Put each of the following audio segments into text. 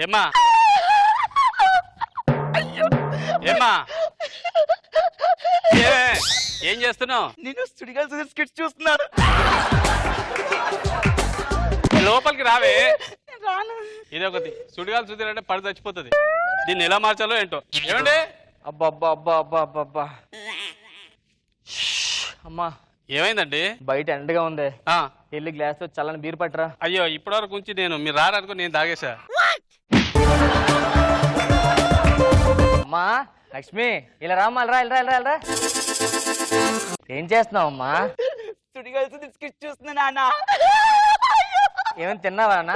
ఏమ్మా ఏమ్మా ఏం చేస్తున్నావు? నేను స్టూడియో స్కిట్స్ చూస్తున్నాను. లోపలికి రావే. రాను. ఇదొకటి సుడిగాలు సుదిరంటే పడి చచ్చిపోతుంది. దీన్ని ఎలా మార్చాలో ఏంటో. ఏమండి? అబ్బా అబ్బా అబ్బా అబ్బా అబ్బా అబ్బా అమ్మా ఏమైందండి? బయట ఎండగా ఉంది. వెళ్ళి గ్లాస్ తో చల్లని బీర్ పట్టరా. అయ్యో ఇప్పటివరకు ఉంచి మీరు రారనుకో నేను తాగేసా. అమ్మా లక్ష్మి ఇలా రామ్మా, రా వెళ్ళరా. ఏం చేస్తున్నావు అమ్మా? స్టూడియో స్కిట్స్ చూస్తున్నా నాన్న. ఏమైనా తిన్నావా అన్న?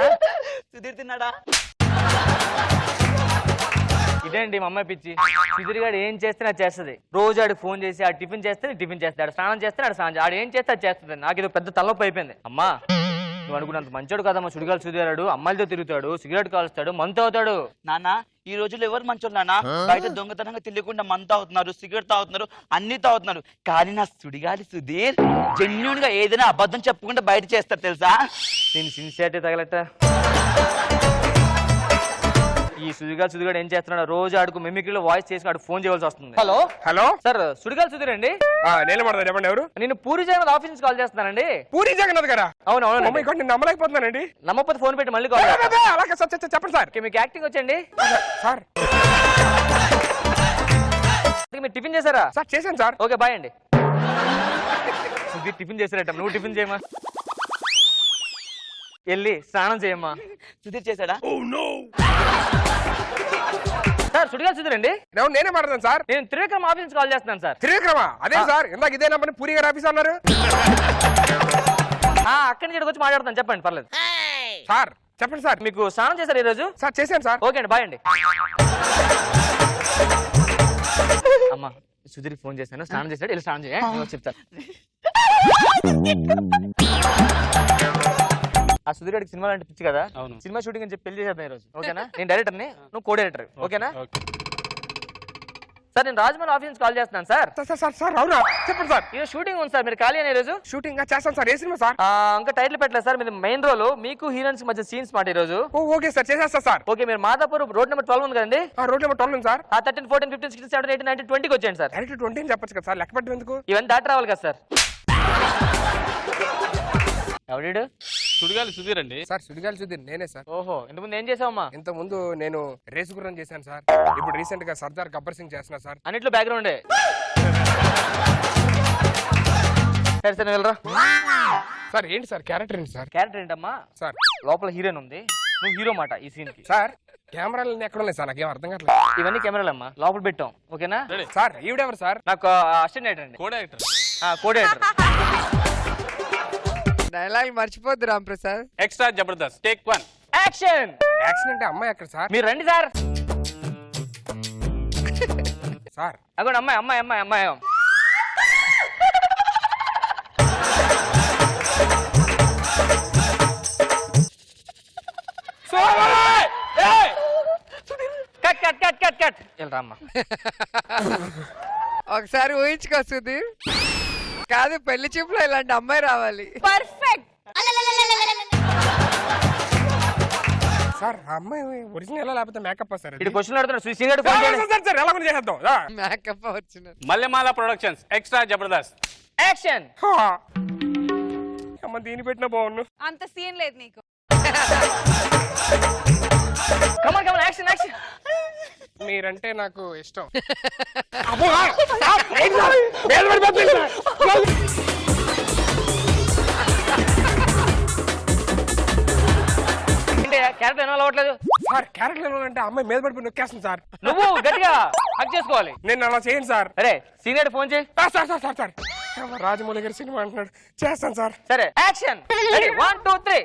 సుధీర్ తిన్నాడా? ఇదేంటి మా అమ్మాయి పిచ్చి. సుధీర్ గారు ఏం చేస్తే అది చేస్తుంది. రోజు ఆడికి ఫోన్ చేసి ఆడు టిఫిన్ చేస్తే టిఫిన్ చేస్తాడు, స్నానం చేస్తే ఆడు స్నానం, ఆడు ఏం చేస్తే అది చేస్తుంది. నాకు ఇది పెద్ద తలనొప్పి అయిపోయింది. అమ్మా నువ్వు అనుకున్నంత మంచోడు కదమ్మా. సుడిగాలు సుధీరాడు, అమ్మాయిలతో తిరుగుతాడు, సిగరెట్ కాలుస్తాడు, మంత్ అవుతాడు. నాన్న ఈ రోజుల్లో ఎవరు మంచోళ్ళు నాన్న? బయట దొంగతనంగా తెలియకుండా మంత్ తాగుతున్నారు, సిగరెట్ తాగుతున్నారు, అన్ని తాగుతున్నారు. కానీ నా సుడిగాలి సుధీర్ జెన్యూన్ గా ఏదైనా అబద్ధం చెప్పకుండా బయట చేస్తారు తెలుసా? నేను సిన్సియారిటీ తగలట. ఈ సుడిగాడు ఏం చేస్తున్నాడు? రోజు ఆడుకు మిమిక్రీలో వాయిస్ చేసి ఆడు ఫోన్ చేయవలసి వస్తుంది. హలో హలో సార్, సుడిగాలు సుధీర్ అండి. నేను మాట్లాడతా, చెప్పండి ఎవరు? నేను పూరి జగన్నాథ్ ఆఫీస్ నుంచి కాల్ చేస్తున్నానండి. పూరి జగన్నాథ్ గారా? అవును. నేను నమ్మలేకపోతున్నానండి. నమ్మకపోతే ఫోన్ పెట్టి మళ్ళీ కాల్. అలాగే సార్, చెప్పండి సార్. మీకు యాక్టింగ్ వచ్చండి సార్? మీరు టిఫిన్ చేశారా? సార్ చేశాను సార్. ఓకే బాయ్ అండి. సుధీర్ టిఫిన్ చేశారట, నువ్వు టిఫిన్ చేయమా. వెళ్ళి స్నానం చేయమ్మా. సుధీర్ చేశాడా? సార్ సుడిగాలు సుధీర్ అండి. నేనే మాట్లాడతాను సార్. నేను త్రివిక్రమ్ ఆఫీస్ నుంచి కాల్ చేస్తున్నాను సార్. త్రివిక్రమా? అదే సార్, ఇందాక ఇదే నెంబర్ పూరి గారి ఆఫీస్ అన్నారు. అక్కడి నుంచి వచ్చి మాట్లాడతాను, చెప్పండి పర్లేదు. సార్ చెప్పండి సార్. మీకు స్నానం చేశారు ఈ రోజు? సార్ చేశాను సార్. ఓకే అండి బాయ్ అండి. అమ్మా సుధీర్ ఫోన్ చేశాను, స్నానం చేశాడు, వెళ్ళి స్నానం చేయ చెప్తాను. ఆ సుధీర్ గారికి సినిమా అంటే పిచ్చి కదా. సినిమా షూటింగ్ అని చెప్పి పెళ్లి చేసేద్దాం ఈ రోజు. ఓకేనా? నేను డైరెక్టర్ని, నువ్వు కో డైరెక్టర్. ఓకేనా సార్? నేను రాజమౌళి ఆఫీస్ నుంచి కాల్ చేస్తున్నాను సార్. సార్ అవునా? చెప్పండి సార్. ఈరోజు షూటింగ్ ఉంది సార్, మీరు ఖాళీ అని ఈరోజు? షూటింగ్ చేస్తాను సార్. ఏ సినిమా సార్? ఇంకా టైటిల్ పెట్టలేదు సార్. మీరు మెయిన్ రోల్, మీకు హీరోయిన్స్ మధ్య సీన్స్ మాట ఈ రోజు. ఓకే సార్, చేసేస్తా సార్. ఓకే, మీరు మాదాపూర్ రోడ్ నెంబర్ 12 ఉంది కదండి? రోడ్ నెంబర్ 12 ఉంది సార్. 13, 14, 15, 16, 17, 18, 19, 20కి వచ్చేయండి సార్. డైరెక్ట్ 20 అని చెప్పచ్చు కదా సార్, లెక్క పెట్టడం ఎందుకు? ఇవన్నీ దాటి రావాలి కదా సార్. ఎవడు? సుడిగాలి సుధీర్ అండి. సార్ సుడిగాలి సుధీర్ నేనే సార్. ఓహో, ఇంతకుముందు ఏం చేసావమ్మా? ఇంత ముందు నేను రేసు గుర్రం చేశాను సార్. ఇప్పుడు రీసెంట్ గా సర్దార్ గబ్బర్ సింగ్ చేస్తున్నా సార్. అన్నిట్లో బ్యాక్గ్రౌండే. సరే సరే వెళ్ళరా సార్. ఏంటి సార్ క్యారెక్టర్ ఏంటి సార్? క్యారెక్టర్ ఏంటమ్మా సార్? లోపల హీరోయిన్ ఉంది, నువ్వు హీరో మాట ఈ సీన్ కి. సార్ కెమెరాలు ఎక్కడ ఉన్నాయి సార్? నాకేం అర్థం కావట్లేదు. ఇవన్నీ కెమెరాలు అమ్మా, లోపల పెట్టాం. ఓకేనా సార్? ఈవిడెవరు సార్? నాకు అసిస్టెంట్ డైరెక్టర్ అండి. Co director. Co director. Dialogue మర్చిపోద్దు Ram Prasad. Extra Jabardasth take 1 action. Action అంటే అమ్మాయి ఎక్కడ సార్? మీరు రండి సార్. సార్ అగోండి అమ్మాయి అమ్మాయి అమ్మాయి అమ్మాయి. Cut cut cut cut cut. వెళ్ళరా అమ్మా. ఒకసారి ఊహించుకో సుధీర్. కాదు, పెళ్లి చూపులో ఇలాంటి అమ్మాయి రావాలి. పర్ఫెక్ట్. సార్ ఆ అమ్మాయి ఒరిజినల్ లేకపోతే మేకప్ సార్? ఇది క్వశ్చన్ అడుగుతున్నాడు. సీనియర్ ఫోన్ చేయండి. సార్ ఎలా కూడా చేద్దాం. మేకప్ వచ్చిన Mallemala productions extra Jabardasth action. అమ్మ దీని పెట్టిన బాగున్ను. అంత సీన్ లేదు నీకు. కమాన్ కమాన్ యాక్షన్ యాక్షన్. మీరంటే నాకు ఇష్టం. క్యారెక్టర్ ఏమో అవ్వట్లేదు సార్. క్యారెక్టర్ అంటే అమ్మాయి మీద పడిపోయి నొక్కేస్తుంది సార్. నువ్వు గట్టిగా హక్ చేసుకోవాలి. నేను అలా చేయను సార్. అరే సీనియర్ ఫోన్ చేయి. Sir sir sir sir Rajamouli గారి సినిమా అంటున్నాడు, చేస్తాను సార్. సరే యాక్షన్. 1 2 3.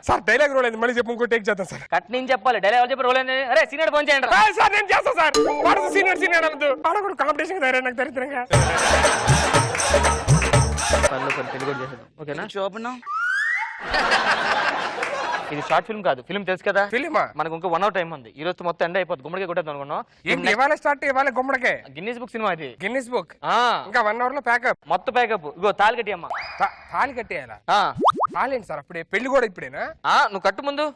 సార్ డైలాగ్ రోల్ అయింది, మళ్ళీ చెప్పు, ఇంకో టేక్ చేద్దాం సార్. కట్ నేను చెప్పాలి, డైలాగ్ చెప్పి రోల్ అయింది. అరే సీనియర్ ఫోన్ చేయండి. సార్ నేను చేస్తాను సార్. వాడు సీనియర్ సీనియర్ అనద్దు, ఆడ కూడా కాంపిటీషన్ ధైర్యం నాకు దరిద్రంగా. తెలుగు చేసేద్దాం. ఓకేనా? శోభనం ఇది షార్ట్ ఫిల్మ్ కాదు, ఫిల్మ్ తెలుసు కదా. ఫిలిమా? మనకు ఇంకా 1 hour టైం ఉంది. ఈ రోజు మొత్తం ఎండ్ అయిపోతుంది. గుమ్మడికి కొట్టేద్దాం అనుకున్నాం. ఏంటి ఇవాళ స్టార్ట్? ఇవాళ గుమ్మడికే గిన్నీస్ బుక్ సినిమా ఇది. Guinness book. ఆ ఇంకా 1 hour లో ప్యాకప్. మొత్తం ప్యాకప్. ఇగో తాళి కట్టి అమ్మా. తాళి కట్టేయాలా? ఆ, తాళేంటి సార్ అప్పుడే? పెళ్లి కూడా ఇప్పుడేనా? ఆ, నువ్వు కట్టు ముందు.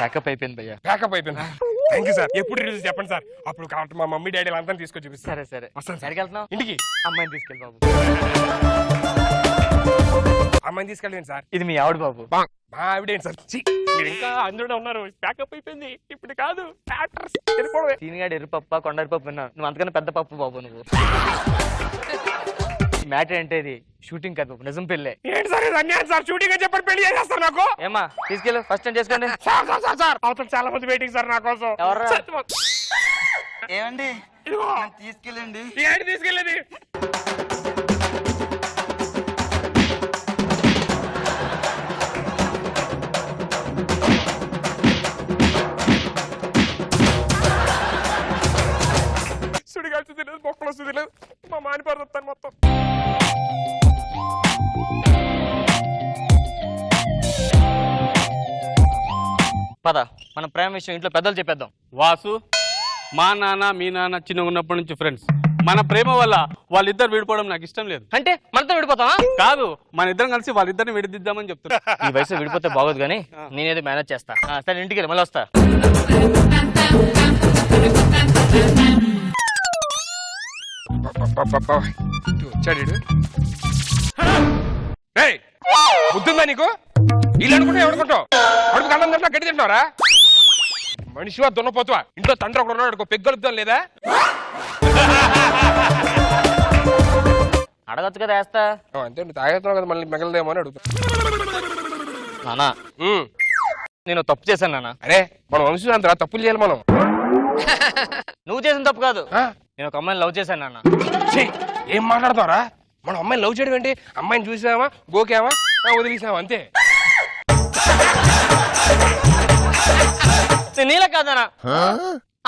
ప్యాకప్ అయిపోయింది భయ్యా. ప్యాకప్ అయిపోయింది. Thank you sir. ఎప్పుడు రిలీజ్ చెప్పండి సార్, అప్పుడు కావాలి మా మమ్మీ డాడీ అంతా తీసుకొని చూపిస్తారు. సరే సరే. వస్తాను సార్. ఎక్కడికి వెళ్తున్నావు? ఇంటికి. అమ్మాయిని తీసుకెళ్ళి బాబు. అమ్మాయిని తీసుకెళ్ళండి సార్. ఇది మీ ఆవిడ బాబు. మా ఆవిడేంటి సార్? ఛీ, మీరు ఇంకా అందులోనే ఉన్నారు. ప్యాకప్ అయిపోయింది. ఇప్పుడు కాదు, యాక్టర్స్ వెళ్ళిపోవడమే. సీనిగాడు ఎరుపప్ప కొండరిపప్పు విన్నా. నువ్వు అంతకన్నా పెద్ద పప్పు బాబు నువ్వు. మ్యాటర్ అంటే ఇది షూటింగ్ కాదు బాబు, నిజం పెళ్ళే. ఏంటి సార్ ఇది అన్యాయం సార్? షూటింగ్ అని చెప్పండి పెళ్లి చేసేస్తారు నాకు. ఏమా తీసుకెళ్ళు, ఫస్ట్ టైం చేసుకోండి. సార్ సార్ సార్ సార్ అవతల చాలా మంది వెయిటింగ్ సార్ నా కోసం. ఎవర్రా? ఏమండి ఇదిగో తీసుకెళ్ళండి. ఏంటి తీసుకెళ్ళేది? సుడిగాలి చూడలేదు, మొక్కలు చూడలేదు, మా మానిపడుతాను మొత్తం. పద, మన ప్రేమ విషయం ఇంట్లో పెద్దలు చెప్పేద్దాం. వాసు, మా నాన్న మీ నాన్న చిన్నగా ఉన్నప్పటి నుంచి ఫ్రెండ్స్. మన ప్రేమ వల్ల వాళ్ళిద్దరు విడిపోవడం నాకు ఇష్టం లేదు. అంటే మనతో విడిపోతావా? కాదు, మన ఇద్దరం కలిసి వాళ్ళిద్దరిని విడిదిద్దామని చెప్తున్నా. ఈ వయసు విడిపోతే బాగోదు కానీ నేనేదో మేనేజ్ చేస్తా. సరే ఇంటికి వెళ్ళి మళ్ళీ వస్తా. వచ్చాడు బుద్ధుందా నీకు? ఇల్లు అనుకుంటే ఎవడుకుంటావు? అడుగు కళ్ళం తింటా గట్టి తింటున్నారా? మనిషివా దున్నపోతువా? ఇంట్లో తండ్రి ఒకడు ఉన్నాడు, పెగ్గలుద్దాం లేదా? అడగచ్చు కదా వేస్తా. అంతే, నువ్వు తాగేస్తున్నావు కదా, మళ్ళీ మిగలదేమో అని అడుగుతా. నానా నేను తప్పు చేశాను నాన్న. అరే మన వంశం అంతా తప్పులు చేయాలి మనం. నువ్వు చేసిన తప్పు కాదు, ఆ? నేను ఒక అమ్మాయిని లవ్ చేశాను నాన్న. ఛీ, ఏం మాట్లాడతావరా? మనం అమ్మాయిని లవ్ చేయడం ఏంటి? అమ్మాయిని చూసామా, గోకామా, వదిలేసామా, అంతే. నేను నీలా కాదనా?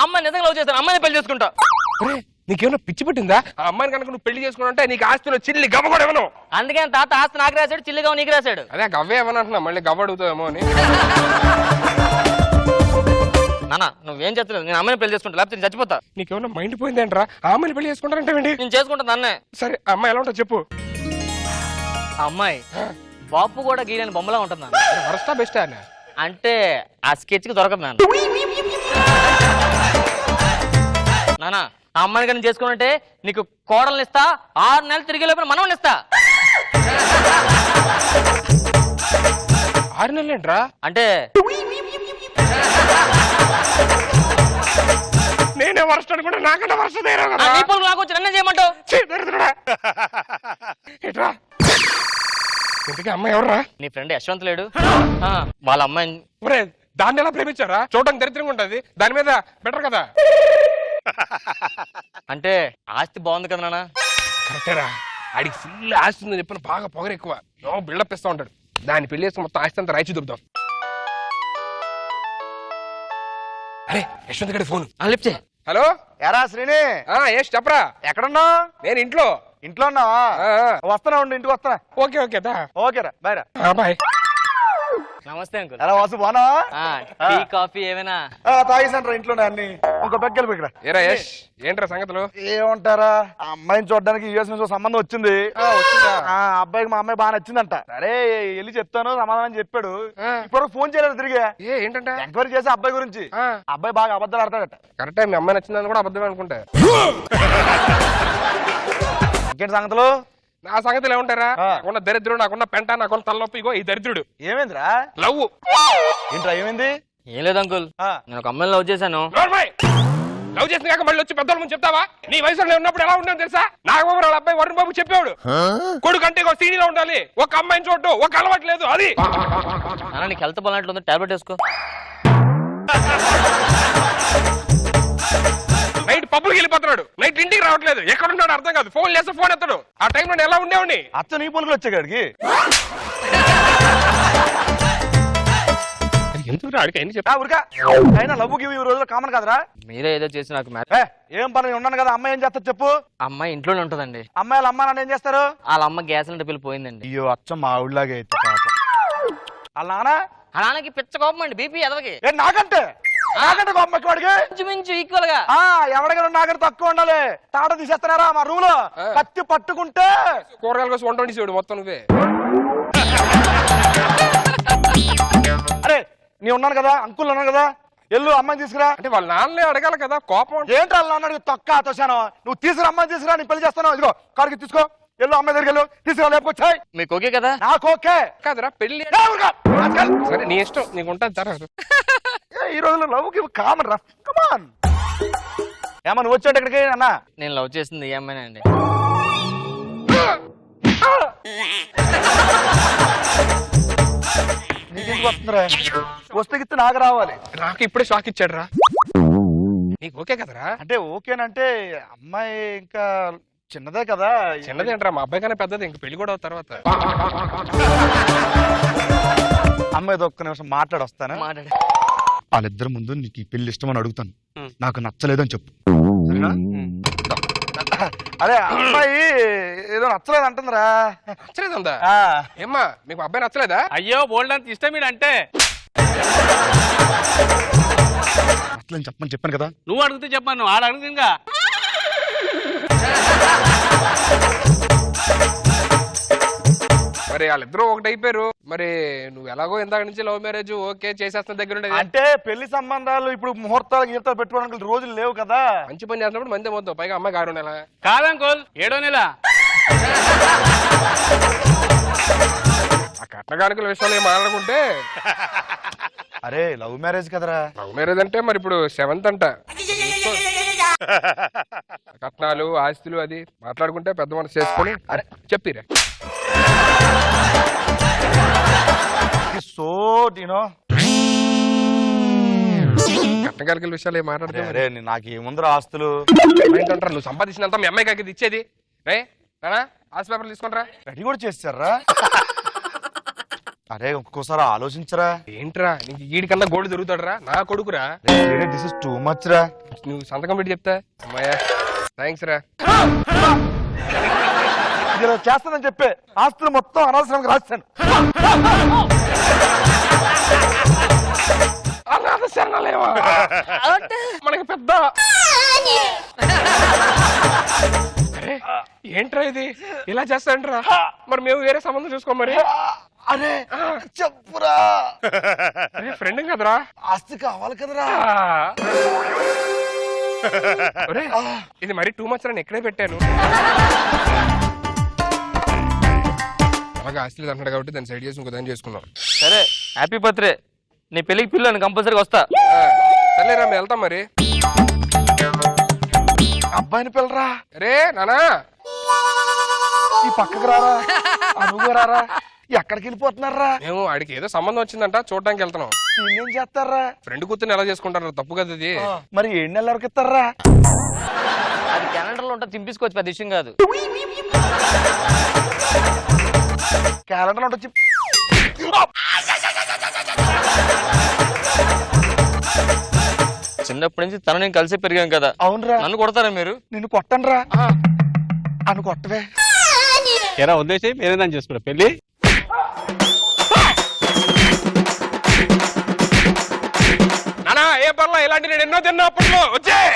అమ్మాయి నిజంగా లవ్ చేస్తాను, అమ్మాయిని పెళ్లి చేసుకుంటా. అరే నీకేమైనా పిచ్చి పట్టిందా? ఆ అమ్మాయిని కనుక నువ్వు పెళ్లి చేసుకుంటే నీకు ఆస్తిలో చిల్లి గవ్వ కూడా ఇవ్వను. అందుకే తాత ఆస్తి నాకు రాశాడు, చిల్లిగా నీకు రాశాడు. అదే గవ్వే ఏమనంటున్నా, మళ్ళీ గవ్వ అడుగుతావేమో అని. నాన్న నువ్వేం చేస్తలేదు, నేను అమ్మాయిని పెళ్లి చేసుకుంటా, లేకపోతే నేను చచ్చిపోతా. నీకేమన్నా మైండ్ పోయిందేంట్రా? ఆ అమ్మాయిని పెళ్లి చేసుకుంటారంటే నేను చేసుకుంటాను నన్నే. సరే ఆ అమ్మాయి ఎలా ఉంటుందో చెప్పు. ఆ అమ్మాయి బాపు కూడా గీయని బొమ్మలా ఉంటుంది నాన్న. వరస్టా బెస్టా అన్న? అంటే ఆ స్కెచ్ కి దొరకదు నాన్న. నాన్న ఆ అమ్మాయిని కానీ చేసుకున్నట్టే నీకు కోడల్ని ఇస్తా, 6 నెలలు తిరిగే లోపల మనవని ఇస్తా. 6 నెలలు ఏంట్రా? అంటే నేనే వరస్ట్ అనుకుంటా, నాకన్నా వరస్ట్ నీ పొలం నాకు వచ్చి నన్నే చేయమంటావు? ఏట్రా ఇంతకీ అమ్మాయి ఎవర్రా? నీ ఫ్రెండ్ యశ్వంత్ లేడు, వాళ్ళ అమ్మాయిని. ఒరే దాన్ని ఎలా ప్రేమించారా? చూడడానికి దరిద్రంగా ఉంటది, దాని మీద బెటర్ కదా. అంటే ఆస్తి బాగుంది కదా నాన్న. కరెక్టేరా, ఆడికి ఫుల్ ఆస్తి ఉందని చెప్పిన బాగా పొగరు ఎక్కువ, బిల్డప్ ఇస్తా ఉంటాడు. దాన్ని పెళ్లి చేసుకుని మొత్తం ఆస్తి అంతా రాయిచి దొబ్బుతాం. అరే యశ్వంత్ గడి ఫోన్. లిఫ్ట్ చేయి. హలో ఎరా శ్రీని, ఏష్ చెప్పరా. ఎక్కడున్నావు? నేను ఇంట్లో. ఇంట్లో ఉన్నావా? వస్తున్నా ఉండు, ఇంటికి వస్తున్నా. ఓకే ఓకే దా. ఓకేరా, బాయ్ రా. బాయ్. నమస్తే అంకుల్. ఎలా వాసు బాగున్నావా? టీ కాఫీ ఏమైనా? తాగేసంటారా ఇంట్లోనే అన్ని. ఇంకో బెగ్గలు ఇక్కడ. ఏరా యష్ ఏంట్రా సంగతులు? ఏమంటారా, ఆ అమ్మాయిని చూడడానికి యూఎస్ నుంచి సంబంధం వచ్చింది. వచ్చిందా? ఆ అబ్బాయికి మా అమ్మాయి బాగా నచ్చిందంట. సరే వెళ్ళి చెప్తాను సమాధానం చెప్పాడు. ఇప్పుడు ఫోన్ చేయలేదు తిరిగి. ఏంటంటే ఎంక్వైరీ చేసి అబ్బాయి గురించి. అబ్బాయి బాగా అబద్ధాలు ఆడతాడట. కరెక్టే, మీ అమ్మాయి నచ్చిందని కూడా అబద్ధమే అనుకుంటా. ఇంకేంటి సంగతులు? నా సంగతులు ఏమంటారా? నాకున్న దరిద్రుడు, నాకున్న పెంట, నాకున్న తలనొప్పి, ఇగో ఈ దరిద్రుడు. ఏమైందిరా? లవ్. ఏంట్రా ఏమైంది? ఏం లేదు అంకుల్, నేను ఒక అమ్మాయిని లవ్ చేశాను. లవ్ చేసిన కాక మళ్ళీ వచ్చి పెద్దల ముందు చెప్తావా? నీ వయసులో నేను ఉన్నప్పుడు ఎలా ఉన్నాను తెలుసా? నాగబాబు వాళ్ళ అబ్బాయి వరుణ్ బాబు చెప్పాడు, కొడుకు అంటే ఒక సీడీలో ఉండాలి, ఒక అమ్మాయిని చూడటం, ఒక అలవాటు లేదు. అది నాన్న నీకు హెల్త్ బాగున్నట్లు ఉంది, టాబ్లెట్ వేసుకో. నైట్ పబ్బుకి వెళ్ళిపోతున్నాడు, నైట్ ఇంటికి రావట్లేదు, ఎక్కడ ఉన్నాడు అర్థం కాదు. ఫోన్ చేస్తే ఫోన్ ఎత్తాడు. ఆ టైంలో నేను ఎలా ఉండేవాడిని? అత్త నీ పొలుగులు వచ్చాడికి. ఎందుకు రాడికి అన్ని చెప్పా ఊరికా అయినా లవ్ గివ్ ఈ రోజుల్లో కామన్ కదరా. మీరే ఏదో చేసి నాకు మ్యారేజ్. ఏం పని ఉన్నాను కదా, అమ్మాయి ఏం చేస్తారు చెప్పు. అమ్మాయి ఇంట్లోనే ఉంటుందండి. అమ్మాయిలు అమ్మ నాన్న ఏం చేస్తారు? వాళ్ళ అమ్మ గ్యాస్ సిలిండర్ బిల్ పోయిందండి. అయ్యో అచ్చం మా ఊళ్ళలాగే అయితే పాపం. వాళ్ళ నాన్న ఆ నాన్నకి పిచ్చ కోపం అండి, బీపీ ఎదవకి. నాకంటే గొప్పకి వాడికి ఇంచుమించు ఈక్వల్ గా. ఎవరికైనా నాకంటే తక్కువ ఉండాలి. తాట తీసేస్తున్నారా మా రూమ్ లో? కత్తి పట్టుకుంటే కూరగాయల కోసం 120 మొత్తం నువ్వే. అరే నీ ఉన్నాను కదా, అంకుల్ ఉన్నాను కదా, ఎల్లు అమ్మాయిని తీసుకురా. అంటే వాళ్ళ నాన్నలే అడగాలి కదా, కోపం. ఏంటి వాళ్ళ నాన్న తొక్క తోసాను? నువ్వు తీసుకురా, అమ్మాయిని తీసుకురా, నేను పెళ్లి చేస్తాను. ఇదిగో కాడికి తీసుకో, ఎల్లు అమ్మాయి దగ్గరికి వెళ్ళు, తీసుకురా, లేపుకొచ్చాయి. మీకు ఓకే కదా? నాకు ఓకే. కాదురా పెళ్లి. ఏ ఊరుకో, రాస్కల్. సరే నీ ఇష్టం, నీకు ఉంటుంది తర్వాత. ఈ రోజుల్లో లవ్ కి కామన్ రా. కమాన్ ఏమన్నా నువ్వు వచ్చాడు ఇక్కడికి అన్న? నేను లవ్ చేసింది ఈ అమ్మాయినే అండి. నీకు వస్తుందిరా, వస్తే గిస్తే నాకు రావాలి. నాకు ఇప్పుడే షాక్ ఇచ్చాడు రా. నీకు ఓకే కదరా? అంటే ఓకేనంటే అమ్మాయి ఇంకా చిన్నదే కదా. చిన్నది ఏంట్రా, మా అబ్బాయి కన్నా పెద్దది, ఇంక పెళ్లి కూడా తర్వాత. అమ్మాయితో ఒక్క నిమిషం మాట్లాడొస్తాను. మాట్లాడే వాళ్ళిద్దరి ముందు నీకు ఈ పెళ్లి ఇష్టమని అడుగుతాను, నాకు నచ్చలేదని చెప్పు. సరేనా? అదే అమ్మాయి ఏదో నచ్చలేదు అంటుందిరా. నచ్చలేదా? ఏమ్మా మీకు అబ్బాయి నచ్చలేదా? అయ్యో బోల్డ్ అంత ఇష్టం అంటే నచ్చలేదని చెప్పమని చెప్పాను కదా. నువ్వు అడిగితే చెప్పాను, ఆడ అడుగుతుంది ఇంకా. మరి వాళ్ళిద్దరూ ఒకటి అయిపోయారు. మరి నువ్వు ఎలాగో ఇందాక నుంచి లవ్ మ్యారేజ్ ఓకే చేసేస్తున్న దగ్గర ఉండేది. అంటే పెళ్లి సంబంధాలు ఇప్పుడు ముహూర్తాలు గీర్తాలు పెట్టుకోవడానికి రోజులు లేవు కదా. మంచి పని చేసినప్పుడు మంది మొత్తం, పైగా అమ్మాయి 6 నెల. కాదంకోల్ 7వ నెల. ఆ కట్నకానుకల విషయాలు ఏం మాట్లాడుకుంటే. అరే లవ్ మ్యారేజ్ కదరా. లవ్ మ్యారేజ్ అంటే మరి ఇప్పుడు 7th అంట. కట్నాలు ఆస్తులు అది మాట్లాడుకుంటే పెద్ద మనసు చేసుకుని. అరే చెప్పిరా. సో యూనో కట్నకానుకల విషయాలు ఏం మాట్లాడితే అరే నాకు ఏముందిరా ఆస్తులు. ఏంటంటారు, నువ్వు సంపాదించినంత మీ అమ్మాయి కాకి ఇచ్చేది. రే నానా ఆస్తి పేపర్లు తీసుకుంటారా. రెడీ కూడా చేస్తారా? అరే ఒక్కోసారి ఆలోచించరా. ఏంట్రా నీకు ఈడి కన్నా గోల్డ్ దొరుకుతాడరా, నా కొడుకురా. దిస్ ఇస్ టూ మచ్ రా. నువ్వు సంతకం పెట్టి చెప్తా. అమ్మాయ్యా థ్యాంక్స్ రా. ఇలా చేస్తానని చెప్పే ఆస్తులు మొత్తం అనవసరంగా రాస్తాను. అనాథ శరణాలయమా? మనకి పెద్ద. అరే ఏంట్రా ఇది ఇలా చేస్తాంట్రా? మరి మేము వేరే సంబంధం చూసుకో మరి. అరే చెప్పురా. అరే ఫ్రెండ్ కదరా, ఆస్తి కావాలి కదరా. ఒరే ఇది మరీ టూ మచ్ అని ఎక్కడే పెట్టాను. అలాగే ఆస్తి లేదు అంటాడు కాబట్టి దాన్ని సైడ్ చేసి ఇంకో దాన్ని చేసుకున్నాం. సరే హ్యాపీ బర్త్డే. నీ పెళ్లికి పిల్లని కంపల్సరీగా వస్తా. సర్లేరా మేము వెళ్తాం మరి. అబ్బాయిని పిల్లరా. రే నానా ఈ పక్కకు రారా, అనుగు రారా. ఎక్కడికి వెళ్ళిపోతున్నారా? మేము ఆడికి ఏదో సంబంధం వచ్చిందంట, చూడడానికి వెళ్తున్నాం. ఏం చేస్తారా? ఫ్రెండ్ కూతుర్ని ఎలా చేసుకుంటారు, తప్పు కదా ఇది. మరి 7 నెలల వరకు ఇస్తారా? అది క్యాలెండర్ లో ఉంటే తింపించుకోవచ్చు, పెద్ద విషయం కాదు. క్యాలెండర్ ఉంటుంది. చిన్నప్పటి నుంచి తను నేను కలిసి పెరిగాం కదా. అవునరా. నన్ను కొడతారా మీరు? నిన్ను కొట్టనరా. అను కొట్టవే. ఎరా ఉద్దేశం ఏదైనా చేసుకుంటా పెళ్లి. నానా ఏ పర్లా ఇలాంటి నేను ఎన్నో తిన్నా అప్పట్లో వచ్చే.